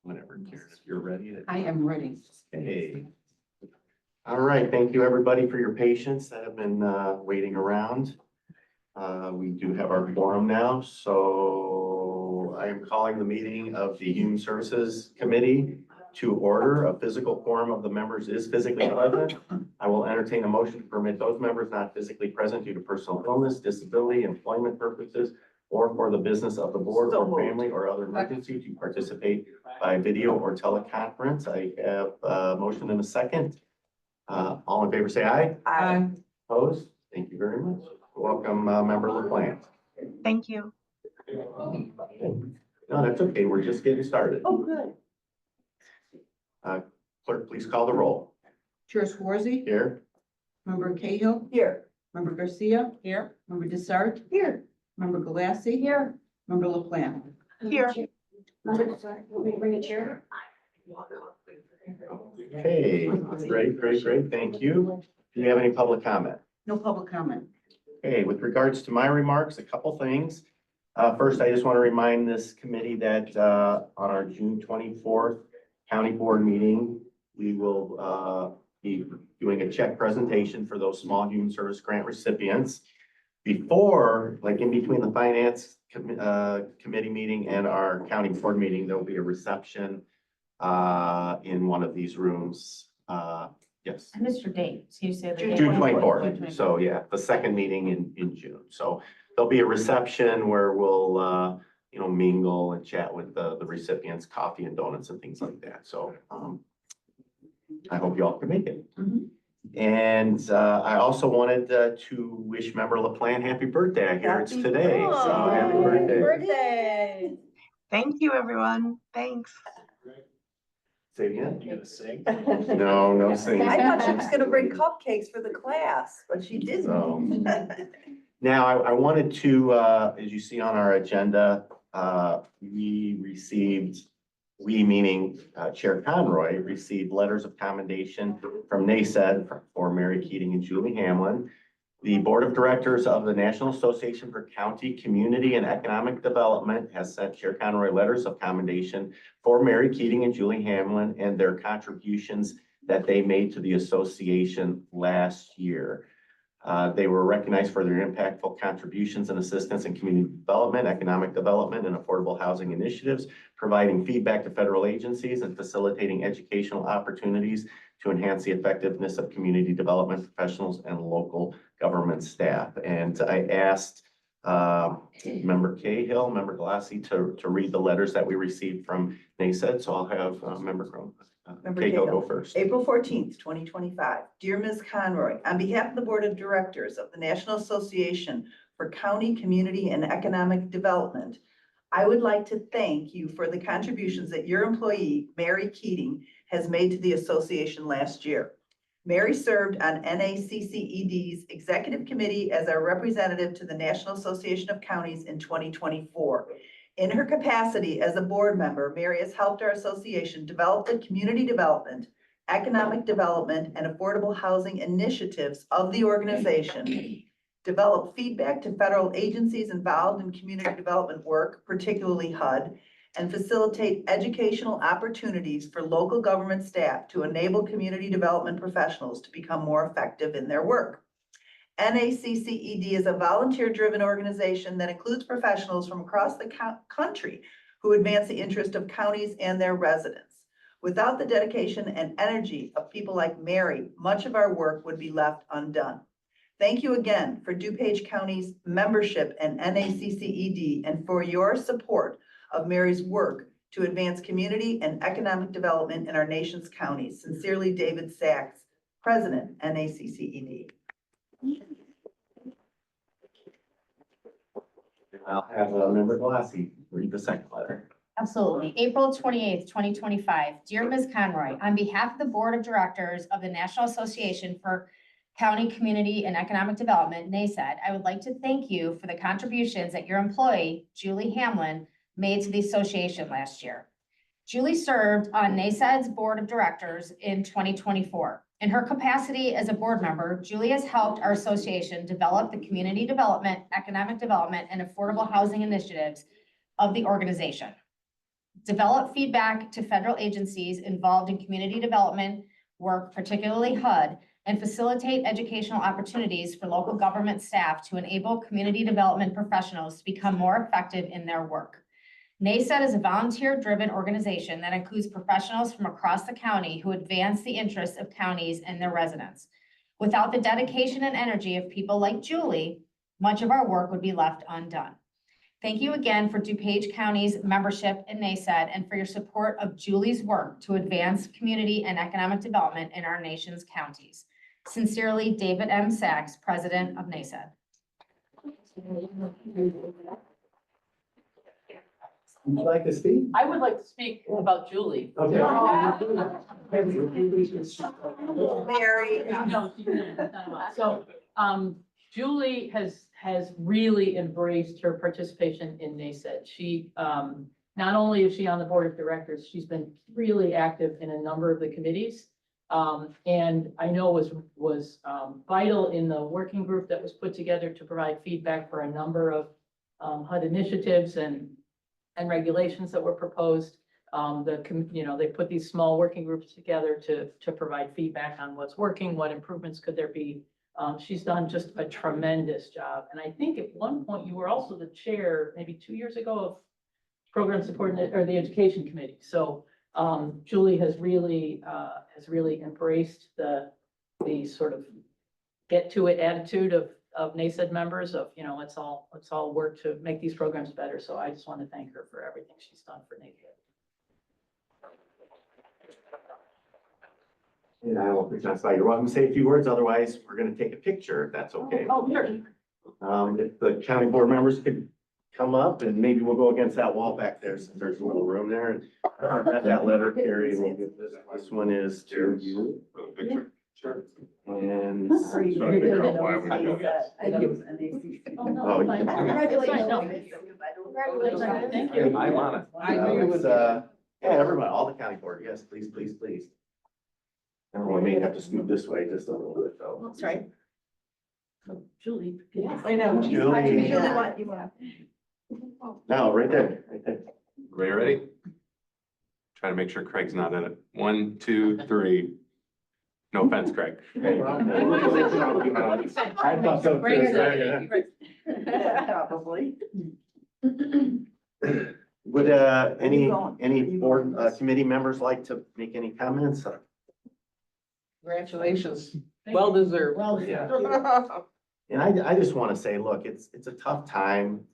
Whenever, Karen, if you're ready. I am ready. Okay. All right, thank you, everybody, for your patience that have been waiting around. We do have our quorum now, so I am calling the meeting of the Human Services Committee to order. A physical quorum of the members is physically present. I will entertain a motion to permit those members not physically present due to personal illness, disability, employment purposes, or for the business of the board or family or other emergency to participate by video or teleconference. I have a motion and a second. All in favor, say aye. Aye. Opposed? Thank you very much. Welcome, Member LaPlante. Thank you. No, that's okay. We're just getting started. Oh, good. Clerk, please call the roll. Chair Swarzy, Here. Member Cahill. Here. Member Garcia. Here. Member Desart. Here. Member Galassi. Here. Member LaPlante. Here. Want me to bring a chair? Okay, great. Thank you. Do you have any public comment? No public comment. Okay, with regards to my remarks, a couple things. First, I just want to remind this committee that on our June 24th county board meeting, we will be doing a check presentation for those small human service grant recipients. Before, like in between the finance committee meeting and our county board meeting, there will be a reception in one of these rooms. Yes. And Mr. Date, so you said. June 24th. So yeah, the second meeting in June. So there'll be a reception where we'll, mingle and chat with the recipients, coffee and donuts and things like that. So I hope you all can make it. Mhm. And I also wanted to wish Member LaPlante happy birthday. I hear it's today. So happy birthday. Thank you, everyone. Thanks. Say it again. You gonna sing? No singing. I thought she was gonna bring cupcakes for the class, but she didn't. So, now I wanted to, as you see on our agenda, we meaning Chair Conroy, received letters of commendation from NASED for Mary Keating and Julie Hamlin. The Board of Directors of the National Association for County Community and Economic Development has sent Chair Conroy letters of commendation for Mary Keating and Julie Hamlin and their contributions that they made to the association last year. They were recognized for their impactful contributions and assistance in community development, economic development, and affordable housing initiatives, providing feedback to federal agencies and facilitating educational opportunities to enhance the effectiveness of community development professionals and local government staff. And I asked Member Cahill, Member Galassi to read the letters that we received from NASED. So I'll have Member Cahill go first. April 14th, 2025. Dear Ms. Conroy, on behalf of the Board of Directors of the National Association for County Community and Economic Development, I would like to thank you for the contributions that your employee, Mary Keating, has made to the association last year. Mary served on NACCED's Executive Committee as our representative to the National Association of Counties in 2024. In her capacity as a board member, Mary has helped our association develop the community development, economic development, and affordable housing initiatives of the organization, develop feedback to federal agencies involved in community development work, particularly HUD, and facilitate educational opportunities for local government staff to enable community development professionals to become more effective in their work. NACCED is a volunteer-driven organization that includes professionals from across the country who advance the interest of counties and their residents. Without the dedication and energy of people like Mary, much of our work would be left undone. Thank you again for DuPage County's membership in NACCED and for your support of Mary's work to advance community and economic development in our nation's counties. Sincerely, David Sachs, President, NACCED. I'll have Member Galassi read the second letter. Absolutely. April 28th, 2025. Dear Ms. Conroy, on behalf of the Board of Directors of the National Association for County Community and Economic Development, NASED, I would like to thank you for the contributions that your employee, Julie Hamlin, made to the association last year. Julie served on NASED's Board of Directors in 2024. In her capacity as a board member, Julie has helped our association develop the community development, economic development, and affordable housing initiatives of the organization. develop feedback to federal agencies involved in community development work, particularly HUD, and facilitate educational opportunities for local government staff to enable community development professionals to become more effective in their work. NASED is a volunteer-driven organization that includes professionals from across the county who advance the interests of counties and their residents. Without the dedication and energy of people like Julie, much of our work would be left undone. Thank you again for DuPage County's membership in NASED and for your support of Julie's work to advance community and economic development in our nation's counties. Sincerely, David M. Sachs, President of NASED. Would you like to speak? I would like to speak about Julie. Okay. Mary. No, she didn't. So, Julie has really embraced her participation in NASED. She, not only is she on the board of directors, she's been really active in a number of the committees. And I know was vital in the working group that was put together to provide feedback for a number of HUD initiatives and regulations that were proposed. They put these small working groups together to provide feedback on what's working, what improvements could there be. She's done just a tremendous job. And I think at one point you were also the chair, maybe 2 years ago, of program support or the education committee. So Julie has really embraced the sort of get to it attitude of NASED members of, let's all work to make these programs better. So I just want to thank her for everything she's done for NASED. And I will pretend you're welcome to say a few words, otherwise we're gonna take a picture, if that's okay. Oh, sure. If the county board members could come up and maybe we'll go against that wall back there, since there's a little room there. And got that letter, Carrie, we'll give this, this one is to you. Sure. And. Oh, Oh, no, fine. Congratulations. No. Thank you. I'm on it. It's, yeah, everyone, all the county board, yes, please, please, please. Everyone may have to scoot this way just a little bit though. That's right. So, Julie. I know. Julie. You want. No, right there, right there. Everybody ready? Try to make sure Craig's not in it. 1, 2, 3. No offense, Craig. I thought so too. Probably. Would, any board, committee members like to make any comments? Congratulations. Thank Well you. deserved. Well, Yeah. And I just want to say, look, it's a tough time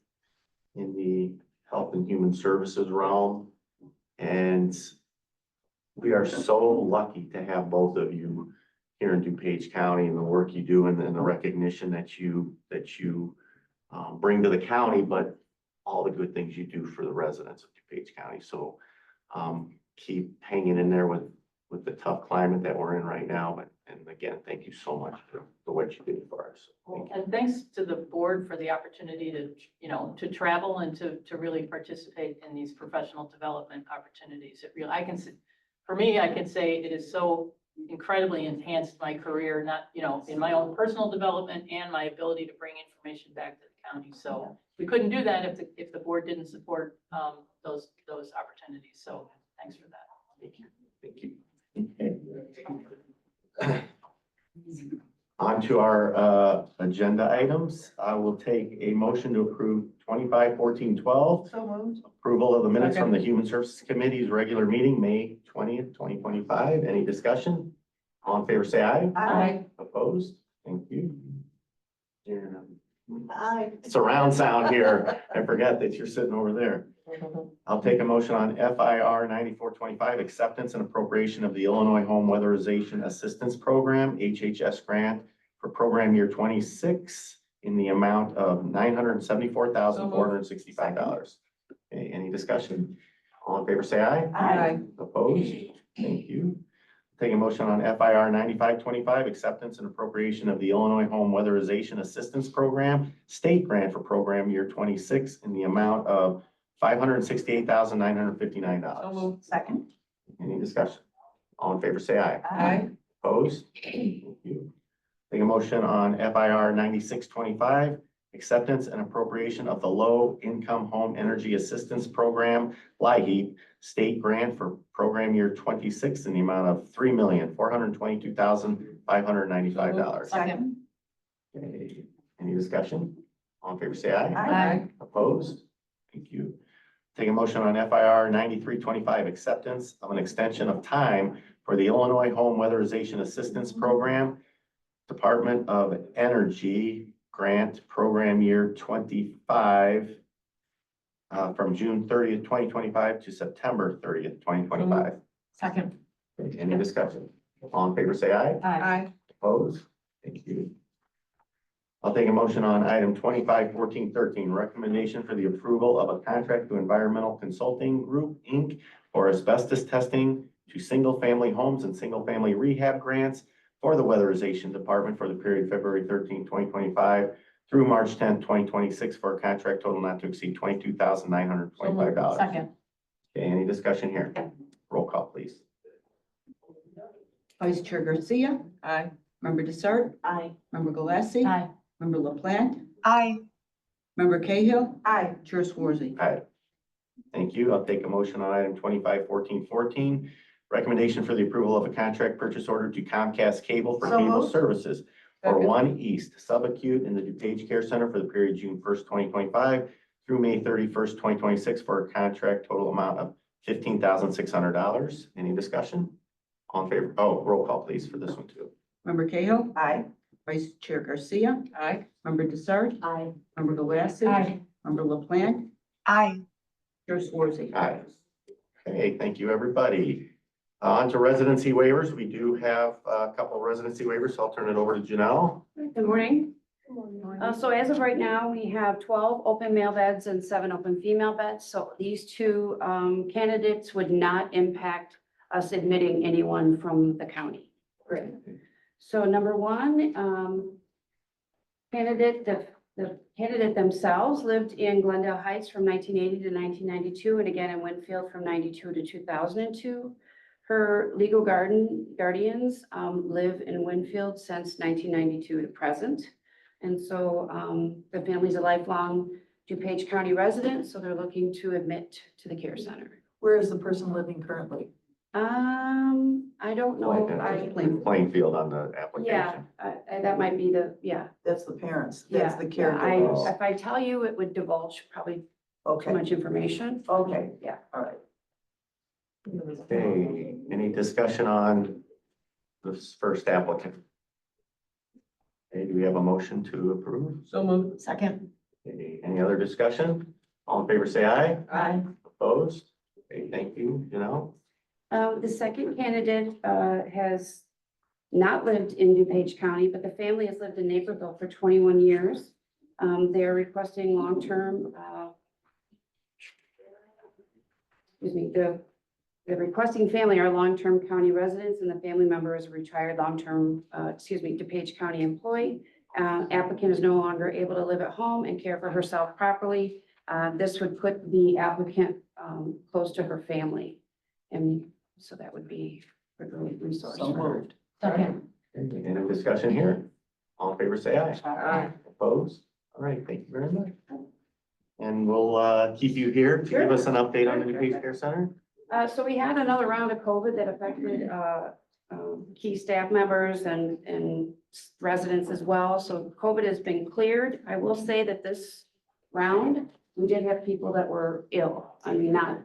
in the health and human services realm. And we are so lucky to have both of you here in DuPage County and the work you do and the recognition that you bring to the county, but all the good things you do for the residents of DuPage County. So keep hanging in there with the tough climate that we're in right now. And again, thank you so much for what you did for us. Thank you. And thanks to the board for the opportunity to travel and to really participate in these professional development opportunities. For me, I can say it is so incredibly enhanced my career, not, in my own personal development and my ability to bring information back to the county. So we couldn't do that if the board didn't support those opportunities. So thanks for that. Thank you. Thank you. Okay. On to our agenda items. I will take a motion to approve 25-14-12. So moved. Approval of the minutes from the Human Services Committee's regular meeting, May 20th, 2025. Any discussion? All in favor, say aye. Aye. Opposed? Thank you. And, Aye. surround sound here. I forgot that you're sitting over there. I'll take a motion on FIR 9425, acceptance and appropriation of the Illinois Home Weatherization Assistance Program, HHS grant for program year 26 in the amount of $974,465. Okay, any discussion? All in favor, say aye. Aye. Opposed? Thank you. Take a motion on FIR 9525, acceptance and appropriation of the Illinois Home Weatherization Assistance Program, state grant for program year 26 in the amount of $568,959. Second. Any discussion? All in favor, say aye. Aye. Opposed? Thank you. Take a motion on FIR 9625, acceptance and appropriation of the Low Income Home Energy Assistance Program, LIHEAP, state grant for program year 26 in the amount of $3,422,595. Second. Okay, any discussion? All in favor, say aye. Aye. Opposed? Thank you. Take a motion on FIR 9325, acceptance of an extension of time for the Illinois Home Weatherization Assistance Program, Department of Energy Grant Program Year 25, from June 30th, 2025 to September 30th, 2025. Second. Okay, any discussion? All in favor, say aye. Aye. Opposed? Thank you. I'll take a motion on item 251413, recommendation for the approval of a contract to Environmental Consulting Group, Inc. for asbestos testing to single-family homes and single-family rehab grants for the Weatherization Department for the period February 13, 2025 through March 10, 2026 for a contract total not to exceed $22,925. Second. Okay, any discussion here? Roll call, please. Vice Chair Garcia. Aye. Member Desart. Aye. Member Galassi. Aye. Member LaPlante. Aye. Member Cahill. Aye. Chair Swarzy. Aye. Thank you. I'll take a motion on item 251414. Recommendation for the approval of a contract purchase order to Comcast Cable for So cable moved. services for Second. 1 East subacute in the DuPage Care Center for the period June 1st, 2025 through May 31st, 2026 for a contract total amount of $15,600. Any discussion? All in favor? Oh, roll call please for this one too. Member Cahill. Aye. Vice Chair Garcia. Aye. Member Desart. Aye. Member Galassi. Aye. Member LaPlante. Aye. Chair Swarzy. Aye. Okay, thank you, everybody. On to residency waivers. We do have a couple of residency waivers, so I'll turn it over to Janelle. Good morning. So as of right now, we have 12 open male beds and 7 open female beds. So these two candidates would not impact us admitting anyone from the county. Great. So number one, the candidate themselves lived in Glendale Heights from 1980 to 1992, and again in Winfield from 92 to 2002. Her legal guardians live in Winfield since 1992 to present. And so the family's a lifelong DuPage County resident, so they're looking to admit to the care center. Where is the person living currently? I don't know. Playing field on the Yeah, application. that might be That's the parents. That's yeah, the yeah, caregivers. if I tell you, it would divulge probably too Okay, much information. okay, Yeah. all right. Okay, any discussion on this first applicant? Okay, do we have a motion to approve? So moved. Second. Okay, any other discussion? All in favor, say aye. Aye. Opposed? Okay, thank you, Janelle. The second candidate has not lived in DuPage County, but the family has lived in Naperville for 21 years. They are requesting long-term, the requesting family are long-term county residents, and the family member is a retired long-term, DuPage County employee. Applicant is no longer able to live at home and care for herself properly. This would put the applicant close to her family. And so that would be a great resource. So for her. moved. Second. Okay, any discussion here? All in favor, say aye. Aye. Opposed? All right, thank you very much. And we'll keep you here to give us an update on the DuPage Care Center. So we had another round of COVID that affected key staff members and residents as well. So COVID has been cleared. I will say that this round, we did have people that were ill. I mean, not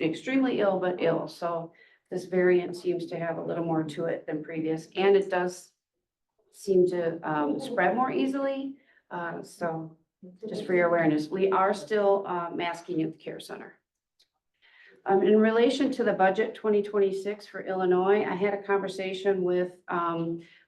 extremely ill, but ill. So this variant seems to have a little more to it than previous, and it does seem to spread more easily. So just for your awareness, we are still masking at the care center. In relation to the budget 2026 for Illinois, I had a conversation with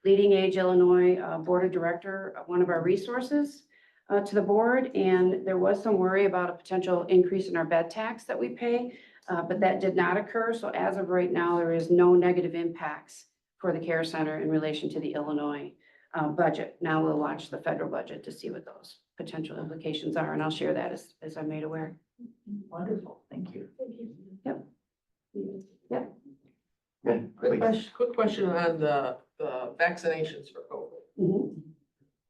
Leading Age Illinois Board of Director, one of our resources to the board, and there was some worry about a potential increase in our bed tax that we pay, but that did not occur. So as of right now, there is no negative impacts for the care center in relation to the Illinois budget. Now we'll watch the federal budget to see what those potential implications are, and I'll share that as I'm made aware. Wonderful, thank you. Yep. Yep. Yeah, please. Quick question on the vaccinations for COVID. Mhm.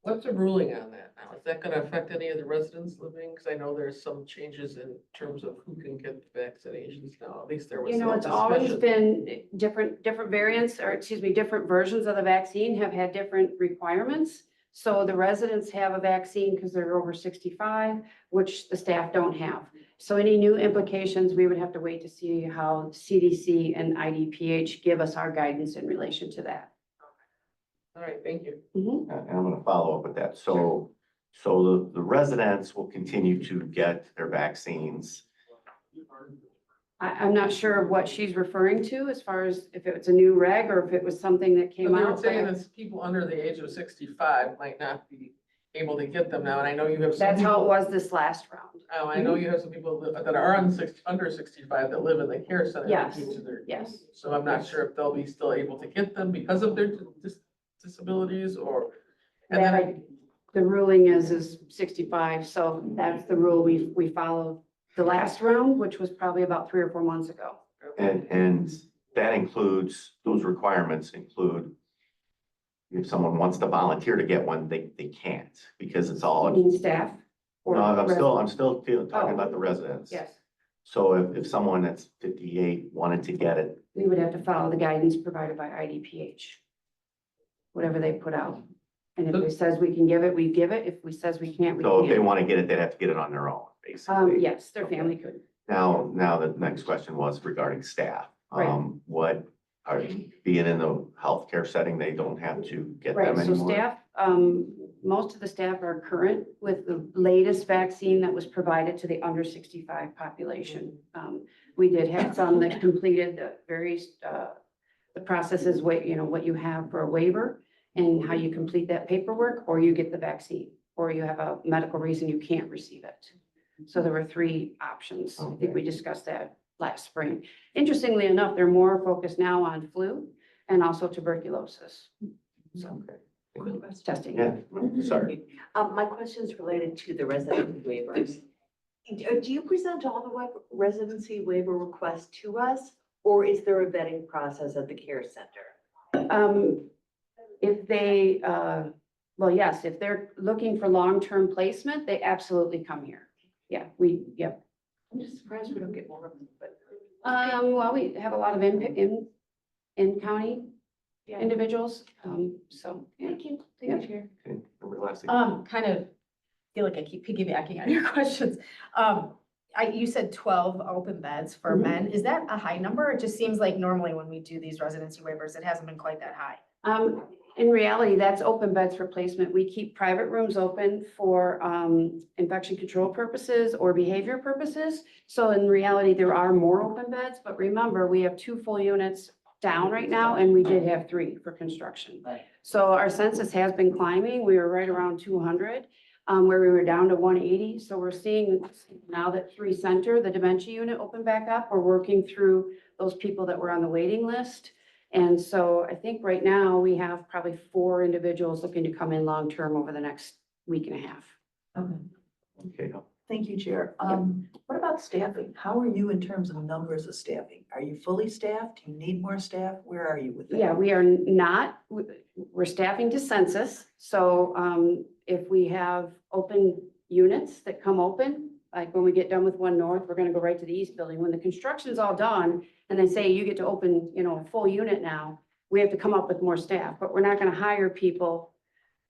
What's the ruling on that now? Is that gonna affect any of the residents living? Because I know there's some changes in terms of who can get the vaccinations now. At least there was You know, some it's always discussion. been different variants, or excuse me, different versions of the vaccine have had different requirements. So the residents have a vaccine because they're over 65, which the staff don't have. So any new implications, we would have to wait to see how CDC and IDPH give us our guidance in relation to that. All right, thank you. Mhm. And I'm gonna follow up with that. So the residents will continue to get their vaccines. I'm not sure of what she's referring to as far as if it's a new reg or if it was something that But came they were out. saying that people under the age of 65 might not be able to get them now, and I know you have some That's how it people. was this last round. Oh, I know you have some people that are under 65 that live in the care center. Yes. due to their- Yes. So I'm not sure if they'll be still able to get them because of their disabilities or. And That then, the ruling is 65, so that's the rule we followed the last round, which was probably about 3 or 4 months ago. And that includes, those requirements include if someone wants to volunteer to get one, they can't because it's all, Needing staff. or no, I'm residents. still talking Oh. about the residents. Yes, So if someone that's 58 wanted to get it, we would have to follow the guidance provided by IDPH. Whatever they put out. And if it says we can give it, we give it. If we says we can't, we so if they can't. want to get it, they'd have to get it on their own, basically. Yes, their family could. Now the next question was regarding staff. Right. What are, being in the healthcare setting, they don't have to get Right, them so anymore? staff, most of the staff are current with the latest vaccine that was provided to the under 65 population. We did have some that completed the various, the processes, what you have for a waiver and how you complete that paperwork, or you get the vaccine, or you have a medical reason you can't receive it. So there were 3 options. I think we discussed that last spring. Interestingly enough, they're more focused now on flu and also tuberculosis. So testing. Yeah, sorry. My question is related to the residency waivers. Do you present all the residency waiver requests to us, or is there a vetting process at the care center? If they, well, yes, if they're looking for long-term placement, they absolutely come here. Yeah, yep. I'm just surprised we don't get more of them, but. Well, we have a lot of in-county individuals, so. Thank you. Yeah. Thank you, Chair. Okay, number last thing. Kind of feel like I keep piggybacking on your questions. You said 12 open beds for Mhm. men. Is that a high number? It just seems like normally when we do these residency waivers, it hasn't been quite that high. In reality, that's open beds for placement. We keep private rooms open for infection control purposes or behavior purposes. So in reality, there are more open beds, but remember, we have 2 full units down right now, and we did have 3 for construction. Right. So our census has been climbing. We were right around 200, where we were down to 180. So we're seeing now that 3 Center, the dementia unit, opened back up. We're working through those people that were on the waiting list. And so I think right now we have probably 4 individuals looking to come in long-term over the next week and a half. Okay, Thank you, Chair. What about staffing? How are you in terms of numbers of staffing? Are you fully staffed? Do you need more staff? Where are you with that? Yeah, we are not, we're staffing to census. So if we have open units that come open, like when we get done with 1 North, we're gonna go right to the East Building. When the construction's all done and they say you get to open, a full unit now, we have to come up with more staff, but we're not gonna hire people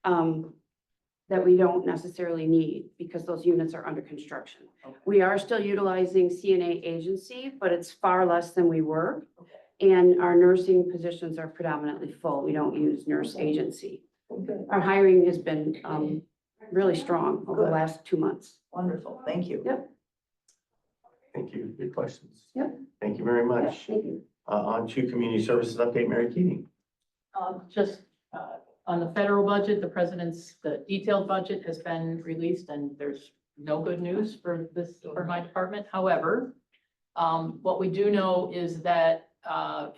that we don't necessarily need because those units are under construction. Okay. We are still utilizing CNA agency, but it's far less than we were. And our nursing positions are predominantly full. We don't use nurse agency. Okay. Our hiring has been really strong over the Good. last 2 months. Wonderful. Thank you. Yep. thank you. Good questions. Yep. Thank you very much. Thank you. On to community services update, Mary Keating. Just on the federal budget, the detailed budget has been released and there's no good news for my department. However, what we do know is that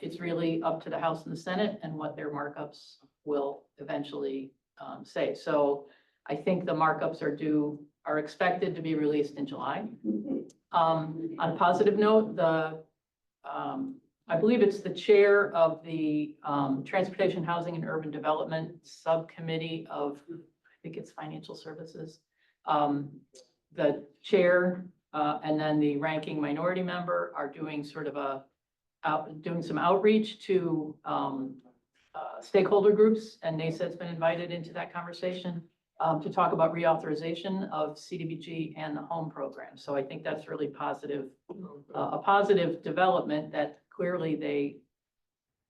it's really up to the House and the Senate and what their markups will eventually say. So I think the markups are expected to be released in July. On a positive note, I believe it's the chair of the Transportation, Housing and Urban Development Subcommittee of, I think it's Financial Services, The chair, and then the ranking minority member are doing sort of doing some outreach to, stakeholder groups, and NASA's been invited into that conversation, to talk about reauthorization of CDBG and the home program. So I think that's really positive, a positive development that clearly they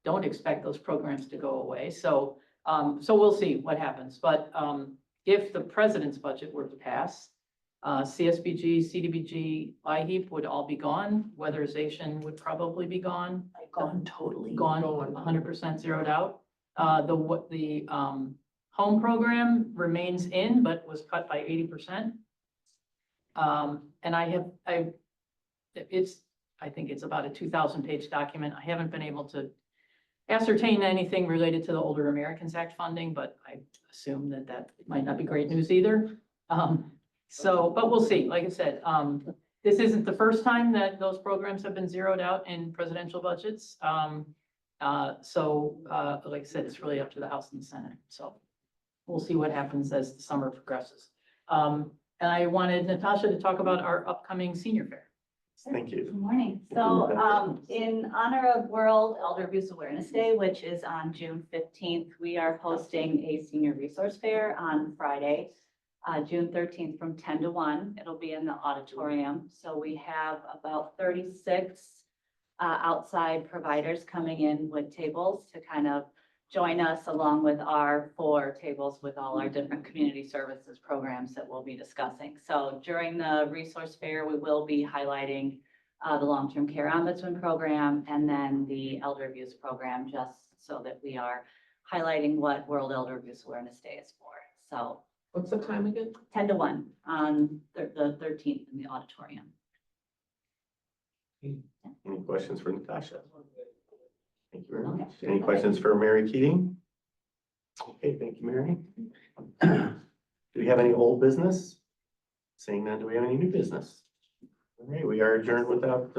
don't expect those programs to go away. So, so we'll see what happens. But, if the president's budget were to pass, CSBG, CDBG, IHEAP would all be gone. Weatherization would probably be gone. Gone totally. Gone, 100% zeroed out. The home program remains in, but was cut by 80%. And I think it's about a 2,000-page document. I haven't been able to ascertain anything related to the Older Americans Act funding, but I assume that that might not be great news either. But we'll see. Like I said, this isn't the first time that those programs have been zeroed out in presidential budgets. Like I said, it's really up to the House and the Senate. So we'll see what happens as the summer progresses. And I wanted Natasha to talk about our upcoming senior fair. Thank you. Good morning. So, in honor of World Elder Abuse Awareness Day, which is on June 15th, we are hosting a senior resource fair on Friday, June 13th from 10 to 1. It'll be in the auditorium. So we have about 36 outside providers coming in with tables to kind of join us, along with our 4 tables with all our different community services programs that we'll be discussing. So during the resource fair, we will be highlighting the long-term care ombudsman program and then the elder abuse program, just so that we are highlighting what World Elder Abuse Awareness Day is for. So What's the time again? 10 to 1 on the 13th in the auditorium. Any questions for Natasha? Thank you very much. Any questions for Mary Keating? Okay, thank you, Mary. Do we have any old business? Seeing none, do we have any new business? All right, we are adjourned without,